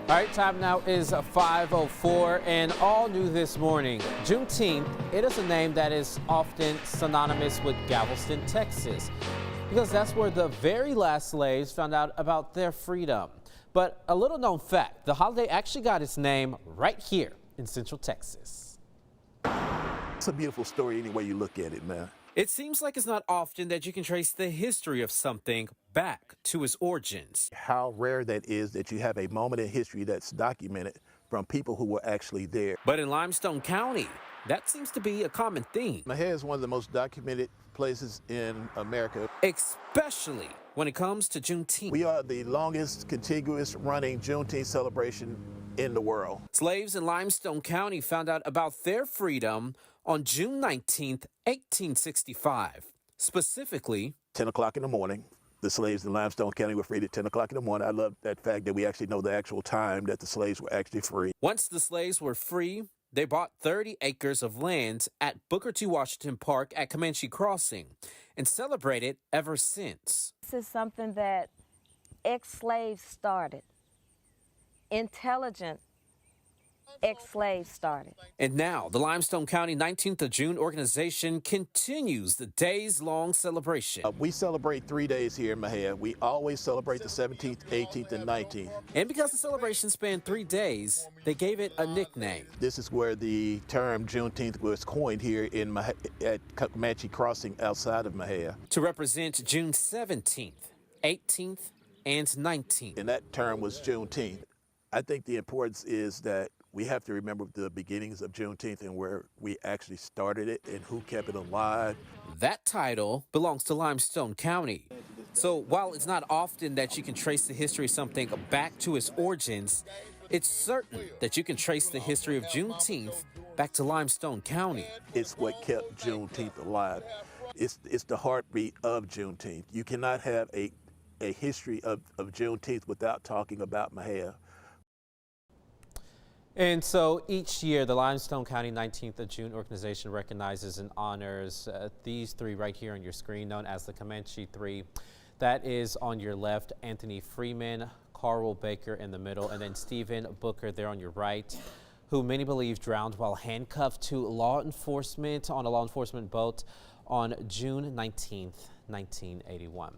All right, time now is 5:04 and all new this morning. Juneteenth, it is a name that is often synonymous with Galveston, Texas, because that's where the very last slaves found out about their freedom. But a little known fact, the holiday actually got its name right here in Central Texas. It's a beautiful story any way you look at it, man. It seems like it's not often that you can trace the history of something back to its origins. How rare that is that you have a moment in history that's documented from people who were actually there. But in Limestone County, that seems to be a common theme. Mahia is one of the most documented places in America. Especially when it comes to Juneteenth. We are the longest contiguous running Juneteenth celebration in the world. Slaves in Limestone County found out about their freedom on June 19th, 1865. Specifically, 10 o'clock in the morning. The slaves in Limestone County were freed at 10 o'clock in the morning. I love that fact that we actually know the actual time that the slaves were actually free. Once the slaves were free, they bought 30 acres of land at Booker T. Washington Park at Comanche Crossing and celebrated ever since. This is something that ex-slaves started. Intelligent ex-slaves started. And now the Limestone County 19th of June organization continues the days-long celebration. We celebrate 3 days here in Mahia. We always celebrate the 17th, 18th, and 19th. And because the celebration spanned 3 days, they gave it a nickname. This is where the term Juneteenth was coined here in at Comanche Crossing outside of Mahia. To represent June 17th, 18th, and 19th. And that term was Juneteenth. I think the importance is that we have to remember the beginnings of Juneteenth and where we actually started it and who kept it alive. That title belongs to Limestone County. So while it's not often that you can trace the history of something back to its origins, it's certain that you can trace the history of Juneteenth back to Limestone County. It's what kept Juneteenth alive. It's the heartbeat of Juneteenth. You cannot have a history of Juneteenth without talking about Mahia. And so each year, the Limestone County 19th of June organization recognizes and honors these three right here on your screen, known as the Comanche Three. That is on your left, Anthony Freeman, Carl Baker in the middle, and then Stephen Booker there on your right, who many believe drowned while handcuffed to law enforcement on a law enforcement boat on June 19th, 1981.